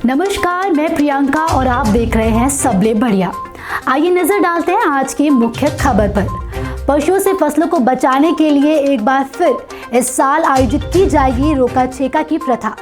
नमस्कार, मैं प्रियंका और आप देख रहे हैं सबले बढ़िया। आइए नजर डालते हैं आज की मुख्य खबर पर। पशुओं से फसलों को बचाने के लिए एक बार फिर इस साल आयोजित की जाएगी रोका छेका की प्रथा।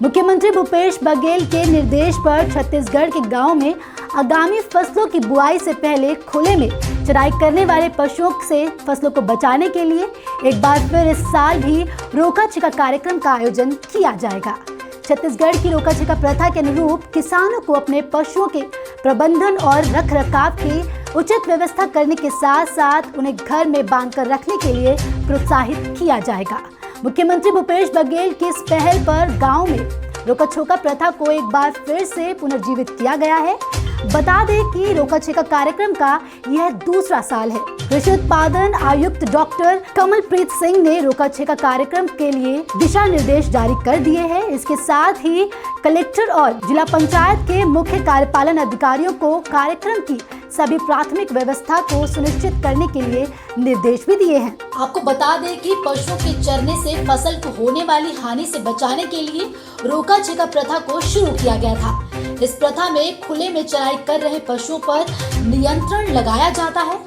मुख्यमंत्री भूपेश बघेल के निर्देश पर छत्तीसगढ़ के गांव में आगामी फसलों की बुआई से पहले खुले में चराई करने वाले पशुओं से फसलों को बचाने के लिए एक बार फिर इस साल भी रोका छेका कार्यक्रम का आयोजन किया जाएगा। छत्तीसगढ़ की रोका छेका प्रथा के अनुरूप किसानों को अपने पशुओं के प्रबंधन और रखरखाव की उचित व्यवस्था करने के साथ साथ उन्हें घर में बांधकर रखने के लिए प्रोत्साहित किया जाएगा। मुख्यमंत्री भूपेश बघेल की इस पहल पर गांव में रोका छेका प्रथा को एक बार फिर से पुनर्जीवित किया गया है। बता दें कि रोका छेका कार्यक्रम का यह दूसरा साल है। कृषि उत्पादन आयुक्त डॉक्टर कमलप्रीत सिंह ने रोका छेका कार्यक्रम के लिए दिशा निर्देश जारी कर दिए हैं। इसके साथ ही कलेक्टर और जिला पंचायत के मुख्य कार्यपालन अधिकारियों को कार्यक्रम की सभी प्राथमिक व्यवस्था को सुनिश्चित करने के लिए निर्देश भी दिए हैं। आपको बता दें कि पशुओं के चरने से फसल को होने वाली हानि से बचाने के लिए रोका छेका प्रथा को शुरू किया गया था। इस प्रथा में खुले में चराई कर रहे पशुओं पर नियंत्रण लगाया जाता है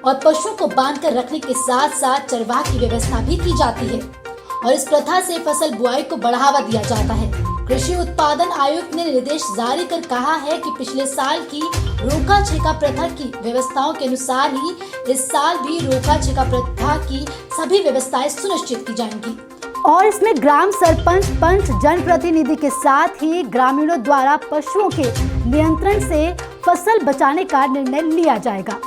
और पशुओं को बांधकर रखने के साथ साथ चरवाह की व्यवस्था भी की जाती है और इस प्रथा से फसल बुआई को बढ़ावा दिया जाता है। कृषि उत्पादन आयुक्त ने निर्देश जारी कर कहा है कि पिछले साल की रोका छेका प्रथा की व्यवस्थाओं के अनुसार ही इस साल भी रोका छेका प्रथा की सभी व्यवस्थाएं सुनिश्चित की जाएंगी और इसमें ग्राम सरपंच, पंच, जनप्रतिनिधि के साथ ही ग्रामीणों द्वारा पशुओं के नियंत्रण से फसल बचाने का निर्णय लिया जाएगा।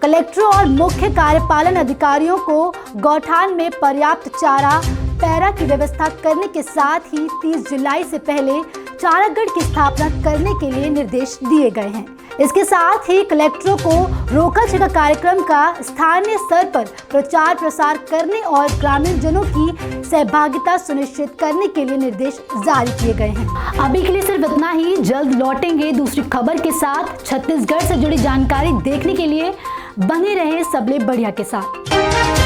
कलेक्टरों और मुख्य कार्यपालन अधिकारियों को गौठान में पर्याप्त चारा पैरा की व्यवस्था करने के साथ ही 30 जुलाई से पहले चारागढ़ की स्थापना करने के लिए निर्देश दिए गए हैं। इसके साथ ही कलेक्टरों को रोका छेका कार्यक्रम का स्थानीय स्तर पर प्रचार प्रसार करने और ग्रामीण जनों की सहभागिता सुनिश्चित करने के लिए निर्देश जारी किए गए हैं। अभी के लिए सिर्फ इतना ही। जल्द लौटेंगे दूसरी खबर के साथ। छत्तीसगढ़ से जुड़ी जानकारी देखने के लिए बने रहे सबले बढ़िया के साथ।